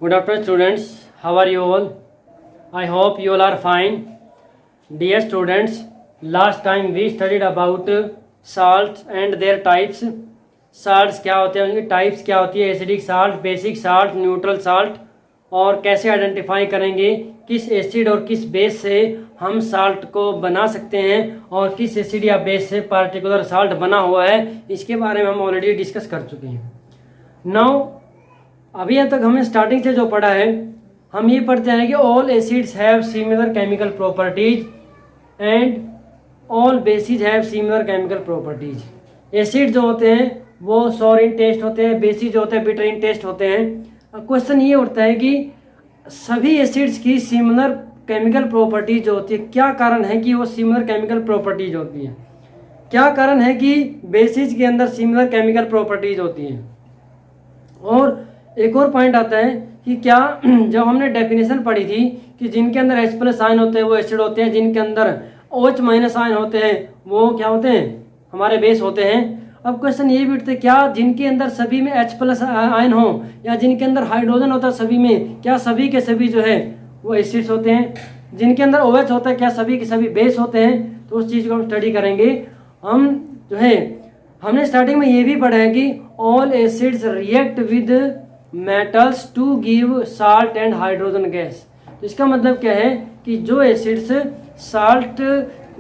Good afternoon, students. How are you all? I hope you all are fine. Dear students, last time we studied about salts and their types. Salts क्या होते हैं, उनकी types क्या होती है, acidic salt, basic salt, neutral salt, और कैसे identify करेंगे किस एसिड और किस बेस से हम साल्ट को बना सकते हैं और किस एसिड या बेस से पार्टिकुलर साल्ट बना हुआ है, इसके बारे में हम ऑलरेडी डिस्कस कर चुके हैं. नाउ अभी अब तक हमने स्टार्टिंग से जो पढ़ा है, हम ये पढ़ते हैं कि all acids have similar chemical properties and all basis have similar chemical properties. Acid जो होते हैं वो सॉर इन टेस्ट होते हैं, बेसिस जो होते हैं बिटर इन टेस्ट होते हैं. क्वेश्चन ये उठता है कि सभी एसिड्स की सिमिलर केमिकल प्रॉपर्टीज जो होती है, क्या कारण है कि वो सिमिलर केमिकल प्रॉपर्टीज होती है, क्या कारण है कि बेसिस के अंदर सिमिलर केमिकल प्रॉपर्टीज होती हैं. और एक और पॉइंट आता है कि क्या जब हमने डेफिनेशन पढ़ी थी कि जिनके अंदर H+ आयन होते हैं वो एसिड होते हैं, जिनके अंदर OH- आयन होते हैं वो क्या होते हैं, हमारे बेस होते हैं. अब क्वेश्चन ये भी उठते, क्या जिनके अंदर सभी में H+ आयन हो या जिनके अंदर हाइड्रोजन होता है सभी में, क्या सभी के सभी जो है वो एसिड्स होते हैं. जिनके अंदर OH होता है क्या सभी के सभी बेस होते हैं. तो उस चीज़ को हम स्टडी करेंगे. हम जो है हमने स्टार्टिंग में ये भी पढ़ा है कि all acids react with metals to give salt and hydrogen gas. तो इसका मतलब क्या है कि जो एसिड्स साल्ट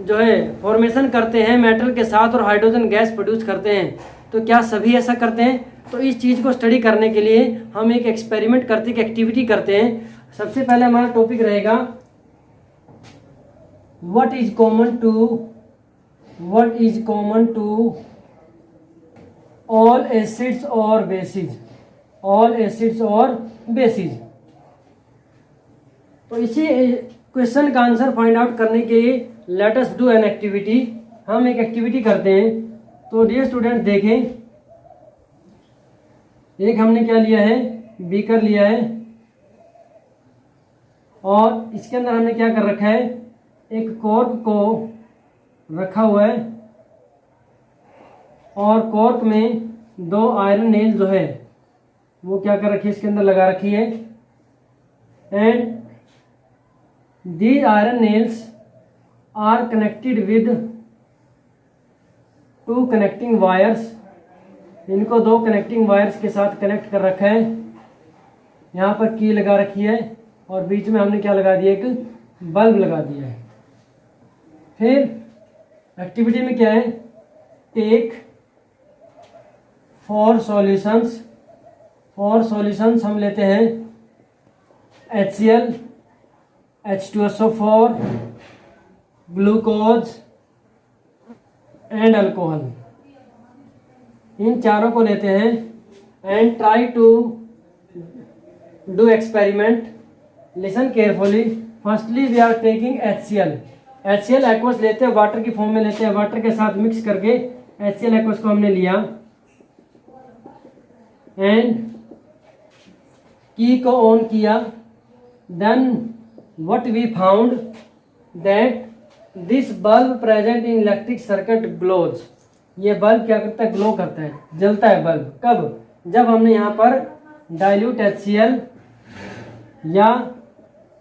जो है फॉर्मेशन करते हैं मेटल के साथ और हाइड्रोजन गैस प्रोड्यूस करते हैं, तो क्या सभी ऐसा करते हैं. तो इस चीज़ को स्टडी करने के लिए हम एक एक्सपेरिमेंट करते हैं, एक एक्टिविटी करते हैं. सबसे पहले हमारा टॉपिक रहेगा what is common to all acids और बेसिस. ऑल एसिड्स और बेसिस. तो इसी क्वेश्चन का आंसर फाइंड आउट करने के लिए let us do an activity. हम एक एक्टिविटी करते हैं. तो डियर स्टूडेंट देखें, एक हमने क्या लिया है, बीकर लिया है और इसके अंदर हमने क्या कर रखा है, एक कॉर्क को रखा हुआ है और कॉर्क में 2 आयरन नेल जो है वो क्या कर रखी है, इसके अंदर लगा रखी है. And these iron nails are connected with 2 connecting wires. इनको 2 कनेक्टिंग वायर्स के साथ कनेक्ट कर रखा है. यहाँ पर की लगा रखी है और बीच में हमने क्या लगा दिया, एक बल्ब लगा दिया है. फिर एक्टिविटी में क्या है, टेक 4 सॉल्यूशंस हम लेते हैं HCl, H2SO4, glucose and alcohol. इन चारों को लेते हैं and try to do experiment. Listen carefully. Firstly we are taking HCl aqueous लेते हैं, वाटर की फॉर्म में लेते हैं. वाटर के साथ मिक्स करके HCl एक्वस को हमने लिया एंड की को ऑन किया. Then what we found that this bulb present in electric circuit glows. ये बल्ब क्या करता है, ग्लो करता है, जलता है बल्ब. कब, जब हमने यहाँ पर डाइल्यूट HCl या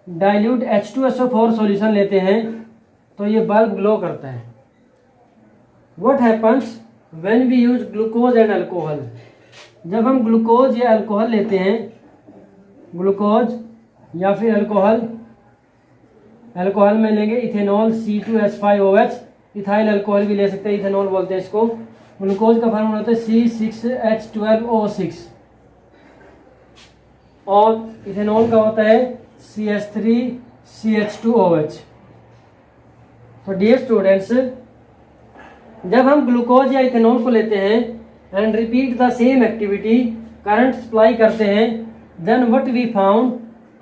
डाइल्यूट H2SO4 सॉल्यूशन लेते हैं तो ये बल्ब ग्लो करता है. What happens when we use glucose and alcohol. जब हम ग्लूकोज या अल्कोहल लेते हैं, ग्लूकोज या फिर अल्कोहल में लेंगे इथेनॉल C2H5OH. इथाइल अल्कोहल भी ले सकते हैं, इथेनॉल बोलते हैं इसको. ग्लूकोज का फॉर्मूला होता है C6H12O6 और इथेनॉल का होता है CH3CH2OH. तो डियर स्टूडेंट्स, जब हम ग्लूकोज या इथेनॉल को लेते हैं and repeat the same activity, current supply करते हैं, देन व्हाट वी फाउंड,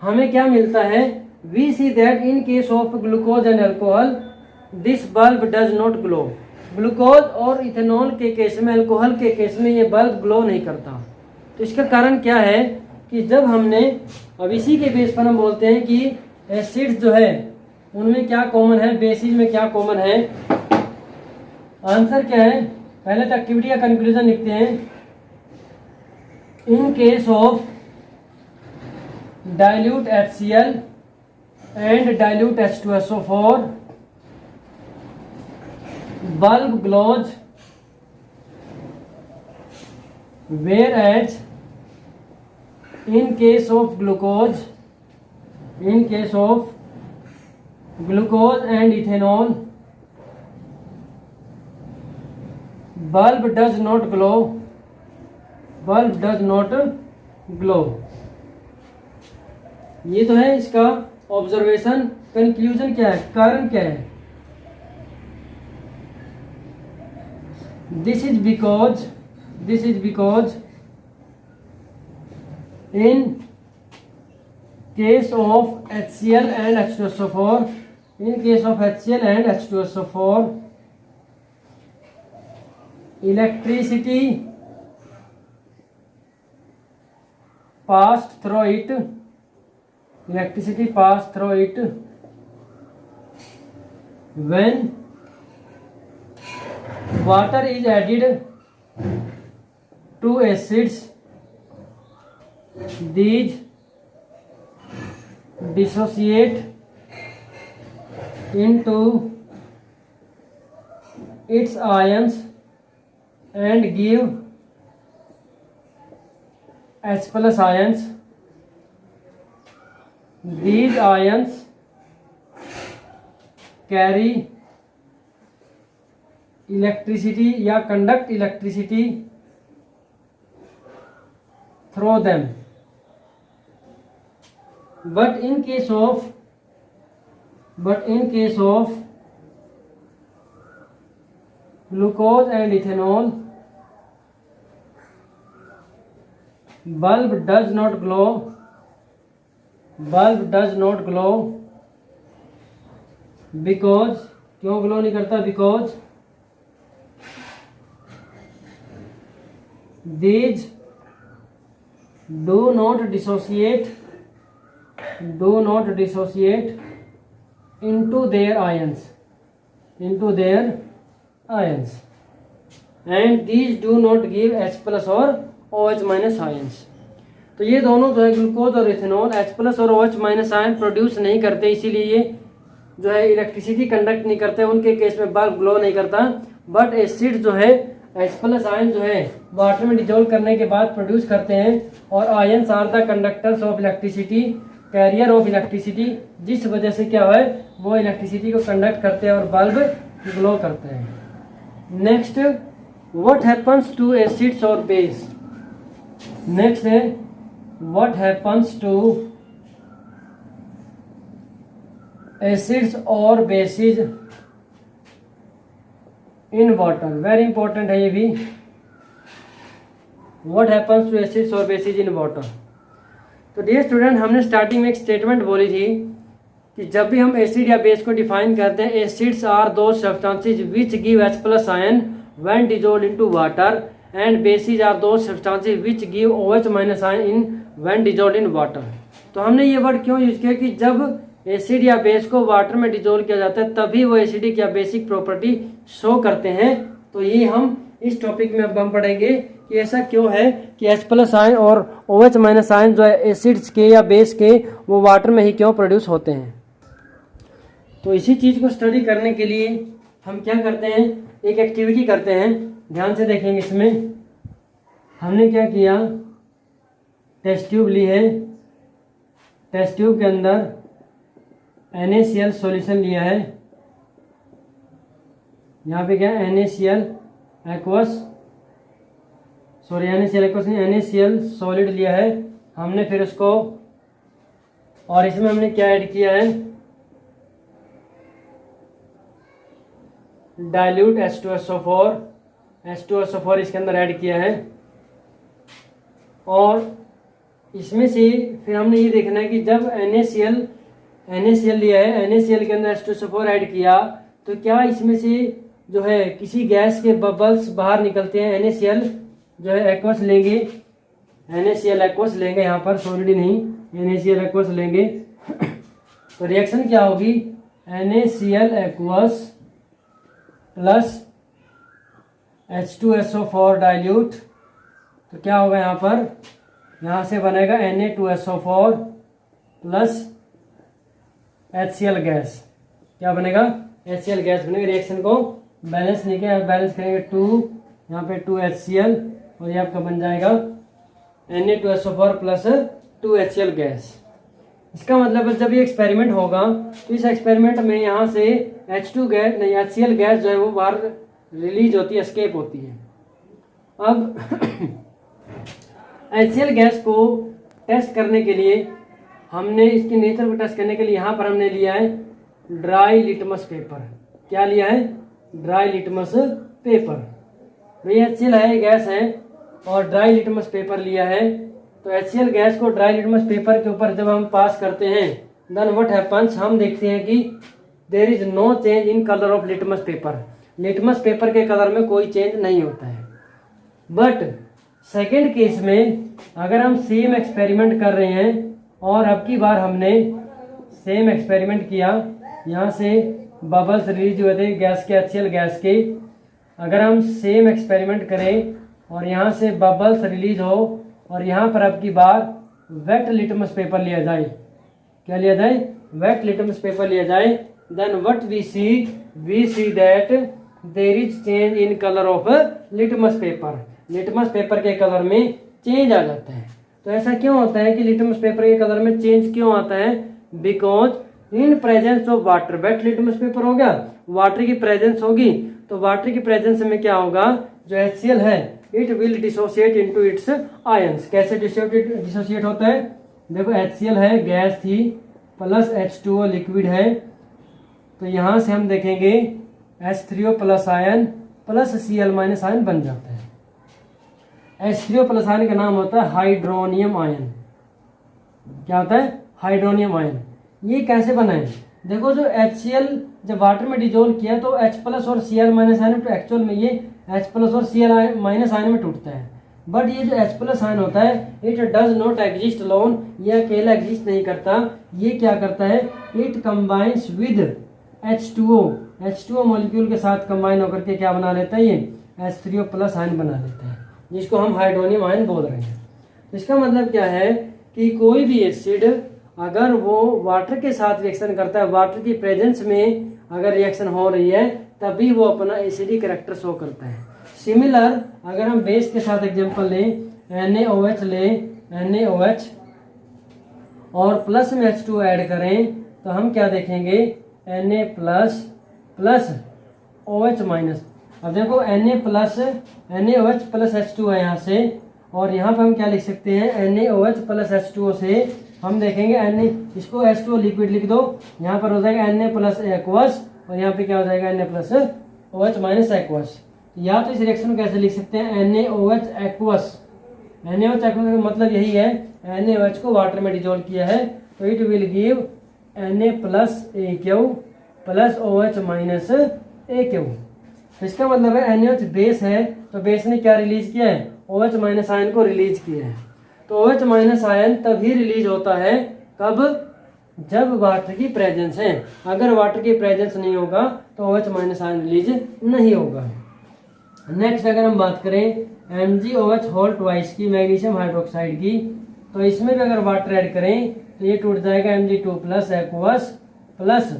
हमें क्या मिलता है, we see that in case of glucose and alcohol this bulb does not glow. Glucose और इथेनॉल के केस में, अल्कोहल के केस में ये बल्ब ग्लो नहीं करता. तो इसका कारण क्या है कि जब हमने, अब इसी के बेस पर हम बोलते हैं कि एसिड्स जो है उनमें क्या कॉमन है, बेसिस में क्या कॉमन है. आंसर क्या है, पहले तो एक्टिविटी का कंक्लूजन लिखते हैं. In case of dilute HCl and dilute H2SO4. Bulb glows, whereas in case of glucose and ethanol, bulb does not glow. ये तो है इसका ऑब्जर्वेशन। कंक्लूजन क्या है, कारण क्या है? This is because in case of HCl and H2SO4, electricity passed through it when water is added to acids. These dissociate into its ions and give H+ ions. These ions carry electricity या conduct electricity through them. But in case of glucose and ethanol, bulb does not glow because क्यों glow नहीं करता? Because these do not dissociate into their ions, and these do not give H+ or OH- ions. तो ये दोनों जो है glucose और ethanol H+ और OH- आयन प्रोड्यूस नहीं करते, इसीलिए ये जो है इलेक्ट्रिसिटी कंडक्ट नहीं करते। उनके केस में बल्ब ग्लो नहीं करता। बट एसिड जो है H+ आयन जो है वाटर में डिजोल्व करने के बाद प्रोड्यूस करते हैं, और ions are the conductors of electricity, carrier of electricity, जिस वजह से क्या है वो इलेक्ट्रिसिटी को कंडक्ट करते हैं और बल्ब ग्लो करते हैं। Next, what happens to acids और बेस। नेक्स्ट है व्हाट हैपन्स टू एसिड्स और bases in water. Very important है ये भी। व्हाट हैपन्स टू एसिड्स और बेसिस इन वाटर। तो डियर स्टूडेंट, हमने स्टार्टिंग में एक स्टेटमेंट बोली थी कि जब भी हम एसिड या बेस को डिफाइन करते हैं, acids are those substances which give H+ ion when dissolved into water, and bases are those substances which give OH- ion in when dissolved in water. तो हमने ये वर्ड क्यों यूज किया कि जब एसिड या बेस को वाटर में डिजोल्व किया जाता है तभी वो एसिडिक या बेसिक प्रॉपर्टी शो करते हैं। तो ये हम इस टॉपिक में अब हम पढ़ेंगे कि ऐसा क्यों है कि H+ आयन और OH- आयन जो है एसिड्स के या बेस के वो वाटर में ही क्यों प्रोड्यूस होते हैं। तो इसी चीज़ को स्टडी करने के लिए हम क्या करते हैं, एक एक्टिविटी करते हैं। ध्यान से देखेंगे। इसमें हमने क्या किया, टेस्ट ट्यूब ली है। टेस्ट ट्यूब के अंदर NaCl सॉल्यूशन लिया है। यहाँ पे क्या NaCl aqueous, sorry NaCl aqueous नहीं, NaCl सॉलिड लिया है हमने। फिर उसको, और इसमें हमने क्या ऐड किया है, डाइल्यूट H2SO4 इसके अंदर ऐड किया है। और इसमें से फिर हमने ये देखना है कि जब NaCl लिया है, NaCl के अंदर H2SO4 ऐड किया, तो क्या इसमें से जो है किसी गैस के बबल्स बाहर निकलते हैं। NaCl जो है एक्वस लेंगे, NaCl एक्वस लेंगे, यहाँ पर सॉलिड नहीं, NaCl एक्वस लेंगे। तो रिएक्शन क्या होगी, NaCl aqueous plus H2SO4 dilute. तो क्या होगा यहाँ पर, यहाँ से बनेगा Na2SO4 प्लस HCl गैस, क्या बनेगा? HCl गैस बनेगा। रिएक्शन को बैलेंस नहीं किया, बैलेंस करेंगे 2, यहाँ पे 2 HCl और ये आपका बन जाएगा Na2SO4 प्लस 2 HCl गैस। इसका मतलब जब ये एक्सपेरिमेंट होगा तो इस एक्सपेरिमेंट में यहाँ से H2 गैस नहीं HCl गैस जो है वो बाहर रिलीज होती है, एस्केप होती है। अब HCl गैस को टेस्ट करने के लिए हमने इसके नेचर को टेस्ट करने के लिए यहाँ पर हमने लिया है ड्राई लिटमस पेपर। क्या लिया है? Dry litmus paper. भाई HCl है, गैस है, और ड्राई लिटमस पेपर लिया है। तो HCl गैस को ड्राई लिटमस पेपर के ऊपर जब हम पास करते हैं देन व्हाट हैपन्स, हम देखते हैं कि there is no change in colour of litmus paper. Litmus paper के कलर में कोई चेंज नहीं होता है। बट सेकेंड केस में अगर हम सेम एक्सपेरिमेंट कर रहे हैं और अब की बार हमने सेम एक्सपेरिमेंट किया, यहाँ से बबल्स रिलीज हुए थे गैस के, HCl गैस के। अगर हम सेम एक्सपेरिमेंट करें और यहाँ से बबल्स रिलीज हो और यहाँ पर अब की बार वेट लिटमस पेपर लिया जाए, क्या लिया जाए? वेट लिटमस पेपर लिया जाए, then what we see that there is change in colour of litmus paper. Litmus paper के कलर में चेंज आ जाता है। तो ऐसा क्यों होता है कि लिटमस पेपर के कलर में चेंज क्यों आता है? Because in presence of water, wet litmus paper हो गया, वाटर की प्रेजेंस होगी, तो वाटर की प्रेजेंस में क्या होगा? जो HCl है it will dissociate into its ions. कैसे डिसोसिएट होता है? देखो HCl है, गैस थी, प्लस H2O लिक्विड है, तो यहाँ से हम देखेंगे H3O plus ion plus Cl minus ion बन जाता है। H3O प्लस आयन का नाम होता है हाइड्रोनियम आयन। क्या होता है? Hydronium ion. ये कैसे बना है? देखो जो HCl जब वाटर में डिजोल्व किया तो H प्लस और Cl माइनस आयन, तो एक्चुअल में ये H प्लस और Cl माइनस आयन में टूटता है। बट ये जो H प्लस आयन होता है it does not exist alone, ये अकेला एग्जिस्ट नहीं करता। ये क्या करता है? It combines with H2O molecule के साथ कंबाइन होकर के क्या बना लेता है? ये H3O प्लस आयन बना लेता है, जिसको हम हाइड्रोनियम आयन बोल रहे हैं। तो इसका मतलब क्या है कि कोई भी एसिड अगर वो वाटर के साथ रिएक्शन करता है, वाटर की प्रेजेंस में अगर रिएक्शन हो रही है तभी वो अपना एसिडिक कैरेक्टर शो करता है। सिमिलर अगर हम बेस के साथ एग्जांपल लें, NaOH लें, NaOH और प्लस में H2 ऐड करें तो हम क्या देखेंगे? Na plus plus OH minus. अब देखो NaOH प्लस H2 है यहाँ से, और यहाँ पर हम क्या लिख सकते हैं? NaOH प्लस H2O से हम देखेंगे इसको H2O लिक्विड लिख दो, यहाँ पर हो जाएगा Na प्लस एक्वस और यहाँ पे क्या हो जाएगा? Na plus OH minus aqueous. या तो इस रिएक्शन को कैसे लिख सकते हैं? NaOH aqueous. NaOH एक्वस का मतलब यही है, NaOH को वाटर में डिजोल्व किया है तो it will give Na plus AQ plus OH minus AQ। तो इसका मतलब है NaOH बेस है, तो बेस ने क्या रिलीज किया है? OH माइनस आयन को रिलीज किया है। तो OH माइनस आयन तभी रिलीज होता है कब? जब वाटर की प्रेजेंस है। अगर वाटर की प्रेजेंस नहीं होगा तो OH माइनस आयन रिलीज नहीं होगा। नेक्स्ट अगर हम बात करें MgOH होल ट्वाइस की, मैग्नीशियम हाइड्रोक्साइड की, तो इसमें भी अगर वाटर ऐड करें तो ये टूट जाएगा Mg2 plus aqueous plus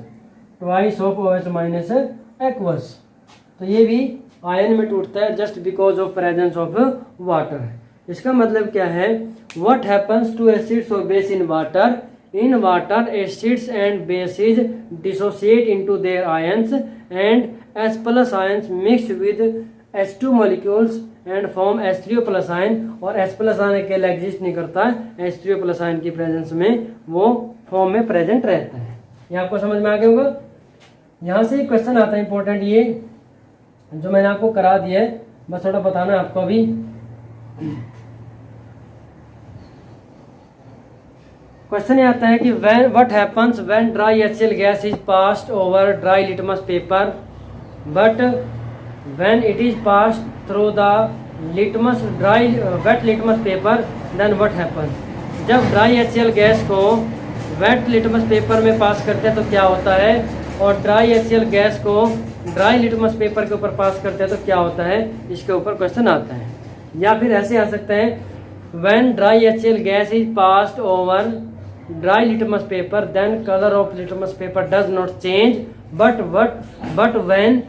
twice of OH minus aqueous. तो ये भी आयन में टूटता है just because of presence of water. इसका मतलब क्या है? व्हाट हैपन्स टू एसिड्स और base in water? In water acids and bases dissociate into their ions and H plus ions mixed with H2 molecules and form H3O plus ion. और H plus ion अकेला exist नहीं करता है, H3O plus ion की presence में वो form में present रहता है। ये आपको समझ में आ गया होगा। यहाँ से एक क्वेश्चन आता है इंपॉर्टेंट, ये जो मैंने आपको करा दिया है, बस थोड़ा बताना है आपको अभी। क्वेश्चन ये आता है कि what happens when dry HCl gas is passed over dry litmus paper but when it is passed through the litmus dry wet litmus paper then what happens. जब ड्राई HCl गैस को wet litmus paper में pass करते हैं तो क्या होता है, और ड्राई HCl गैस को ड्राई लिटमस पेपर के ऊपर पास करते हैं तो क्या होता है, इसके ऊपर क्वेश्चन आता है। या फिर ऐसे आ सकता है when dry HCl gas is passed over dry litmus paper, then color of litmus paper does not change. But when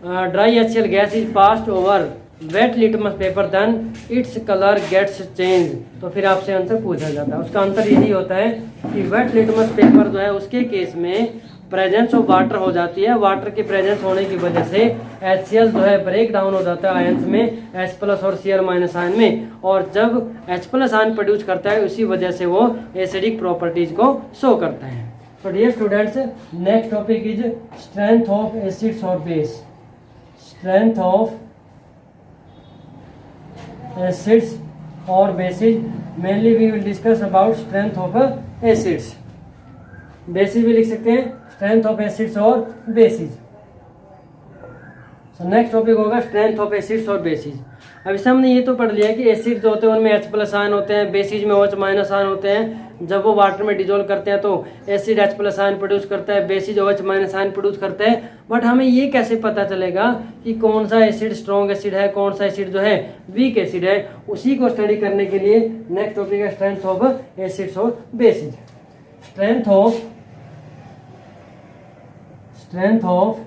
dry HCl gas is passed over wet litmus paper, then its color gets changed. तो फिर आपसे answer पूछा जाता है, उसका answer यही होता है कि वेट लिटमस पेपर जो है उसके केस में प्रेजेंस ऑफ वाटर हो जाती है। वाटर की प्रेजेंस होने की वजह से HCl जो है ब्रेक डाउन हो जाता है आयंस में, H प्लस और Cl माइनस आयन में, और जब H प्लस आयन प्रोड्यूस करता है उसी वजह से वो एसिडिक प्रॉपर्टीज को शो करता है। तो dear students, next topic is strength of acids और बेस। स्ट्रेंथ ऑफ एसिड्स और bases, mainly we will discuss about strength of acids. Bases भी लिख सकते हैं, स्ट्रेंथ ऑफ एसिड्स और बेसिस। सो नेक्स्ट टॉपिक होगा स्ट्रेंथ ऑफ एसिड्स और bases. अब इससे हमने ये तो पढ़ लिया कि एसिड जो होते हैं उनमें H प्लस आयन होते हैं, बेसिस में OH माइनस आयन होते हैं। जब वो वाटर में डिजोल्व करते हैं तो acid H plus ion produce करता है, basis OH minus ion produce करता है। बट हमें ये कैसे पता चलेगा कि कौन सा एसिड स्ट्रॉन्ग एसिड है, कौन सा एसिड जो है वीक एसिड है? उसी को स्टडी करने के लिए नेक्स्ट टॉपिक है स्ट्रेंथ ऑफ एसिड्स और बेसिस। स्ट्रेंथ ऑफ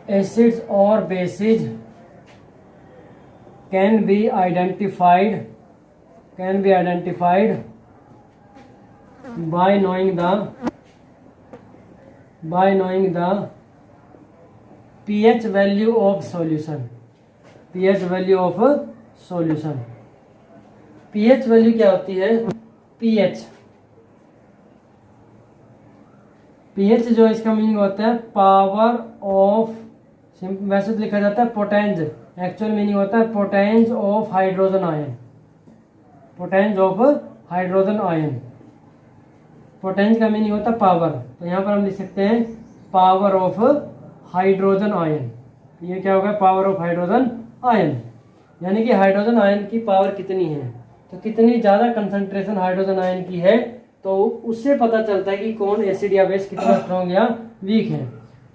एसिड्स और basis can be identified by knowing the pH value of solution। pH value of solution, pH value क्या होती है? pH जो इसका मीनिंग होता है पावर ऑफ, वैसे तो लिखा जाता है पोटेंज, एक्चुअल मीनिंग होता है पोटेंज ऑफ हाइड्रोजन आयन। पोटेंज ऑफ हाइड्रोजन आयन, पोटेंज का मीनिंग होता है पावर, तो यहाँ पर हम लिख सकते हैं पावर ऑफ हाइड्रोजन आयन। ये क्या होगा? पावर ऑफ हाइड्रोजन आयन, यानी कि हाइड्रोजन आयन की पावर कितनी है, तो कितनी ज़्यादा कंसंट्रेशन हाइड्रोजन आयन की है तो उससे पता चलता है कि कौन एसिड या बेस कितना स्ट्रॉन्ग या वीक है।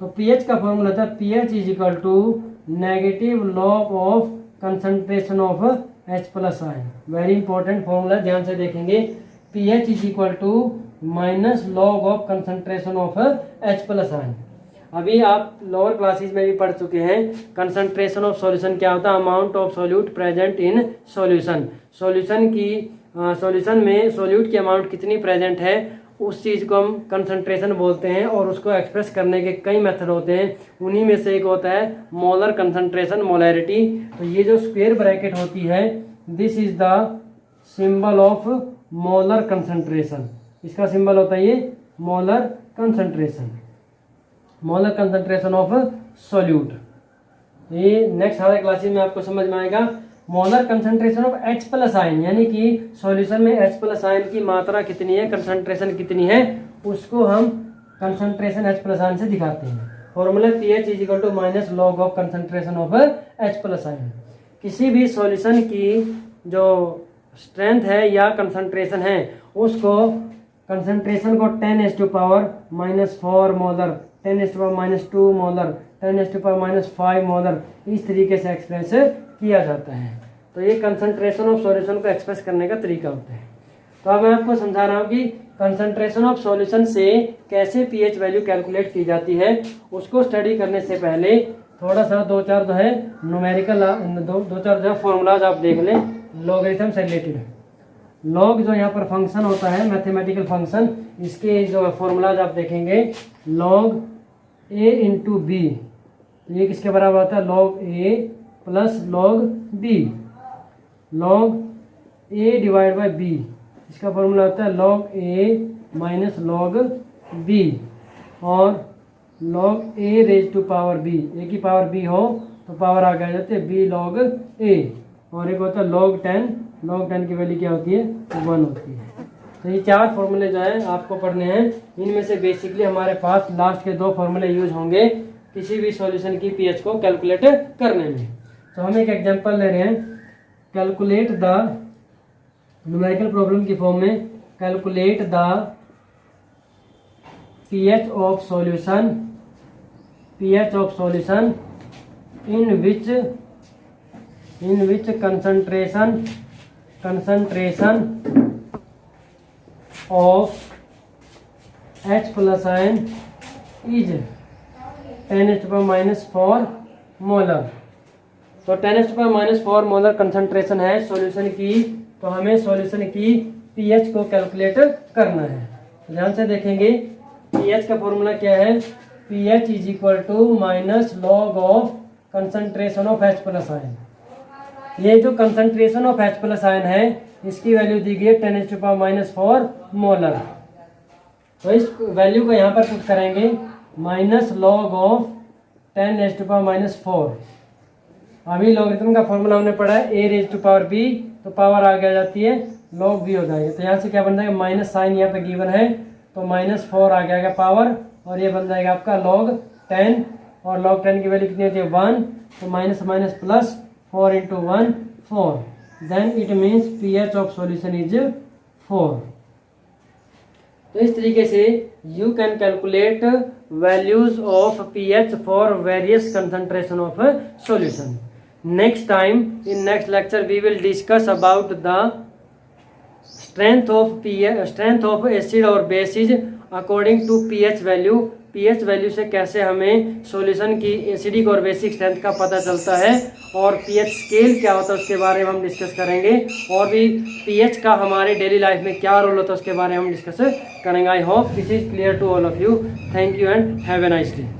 तो पीएच का फॉर्मूला था pH is equal to negative log of concentration of H plus ion. Very important formula, ध्यान से देखेंगे। pH is equal to minus log of concentration of H plus ion. अभी आप लोअर क्लासेस में भी पढ़ चुके हैं कंसंट्रेशन ऑफ सॉल्यूशन क्या होता है? Amount of solute present in solution. Solution में सॉल्यूट की अमाउंट कितनी प्रेजेंट है उस चीज़ को हम कंसंट्रेशन बोलते हैं, और उसको एक्सप्रेस करने के कई मेथड होते हैं। उन्हीं में से एक होता है मोलर कंसंट्रेशन, मोलैरिटी। तो ये जो स्क्वायर ब्रैकेट होती है, this is the symbol of molar concentration. इसका सिंबल होता है ये molar concentration, molar concentration of solute. ये नेक्स्ट हमारे क्लासेस में आपको समझ में आएगा। Molar concentration of H plus ion, यानी कि सॉल्यूशन में H प्लस आयन की मात्रा कितनी है, कंसंट्रेशन कितनी है, उसको हम कंसंट्रेशन H प्लस आयन से दिखाते हैं। Formula pH is equal to minus log of concentration of H plus ion. किसी भी सॉल्यूशन की जो स्ट्रेंथ है या कंसंट्रेशन है उसको कंसंट्रेशन को 10⁻⁻⁴ मोलर, 10⁻⁻2 मोलर, 10⁻⁻5 मोलर, इस तरीके से एक्सप्रेस किया जाता है। तो ये कंसंट्रेशन ऑफ सॉल्यूशन को एक्सप्रेस करने का तरीका होता है। तो अब मैं आपको समझा रहा हूँ कि कंसंट्रेशन ऑफ सॉल्यूशन से कैसे पीएच वैल्यू कैलकुलेट की जाती है। उसको स्टडी करने से पहले थोड़ा सा दो चार जो है न्यूमेरिकल दो चार जो है फॉर्मूलाज आप देख लें लॉगरिथम से रिलेटेड। लॉग जो यहाँ पर फंक्शन होता है, मैथमेटिकल फंक्शन, इसके जो फॉर्मूलाज आप देखेंगे, लॉग ए इंटू बी, ये किसके बराबर होता है? Log A plus log B. Log A divide by B, इसका फॉर्मूला होता है log A minus log B, और log A raise to power B, A की पावर बी हो तो पावर आगे आ जाती है बी लॉग ए, और एक होता है लॉग 10, लॉग 10 की वैल्यू क्या होती है? 1 होती है। तो ये चार फॉर्मूले जो है आपको पढ़ने हैं। इनमें से बेसिकली हमारे पास लास्ट के 2 फॉर्मूले यूज होंगे किसी भी सॉल्यूशन की पीएच को कैलकुलेट करने में। तो हम एक एग्जांपल ले रहे हैं, कैलकुलेट द, न्यूमेरिकल प्रॉब्लम की फॉर्म में, calculate the pH of solution, pH of solution in of H plus ion is 10⁻⁴ molar. तो 10⁻⁴ मोलर कंसंट्रेशन है सॉल्यूशन की, तो हमें सॉल्यूशन की पीएच को कैलकुलेट करना है। तो ध्यान से देखेंगे पीएच का फॉर्मूला क्या है, pH is equal to minus log of concentration of H plus ion. ये जो concentration of H plus ion है इसकी वैल्यू दी गई है 10⁻⁴ मोलर। तो इस वैल्यू को यहाँ पर पुट करेंगे माइनस लॉग ऑफ 10⁻⁴। अभी लॉगरिथम का फॉर्मूला हमने पढ़ा है a⁻b, तो पावर आगे आ जाती है log b हो जाएगा। तो यहाँ से क्या बन जाएगा, माइनस साइन यहाँ पे गिवन है तो -4 आ जाएगा पावर, और ये बन जाएगा आपका log 10, और log 10 की वैल्यू कितनी होती है 1, तो minus minus plus 4 × 1 4, then it means pH of solution is 4। तो इस तरीके से you can calculate values of pH for various concentration of solution. Next time in next lecture we will discuss about the strength of acid और bases according to pH value. pH value से कैसे हमें solution की acidic और basic strength का पता चलता है, और pH स्केल क्या होता है उसके बारे में हम डिस्कस करेंगे, और भी pH का हमारे डेली लाइफ में क्या रोल होता है उसके बारे में हम डिस्कस करेंगे। I hope this is clear to all of you. Thank you and have a nice day.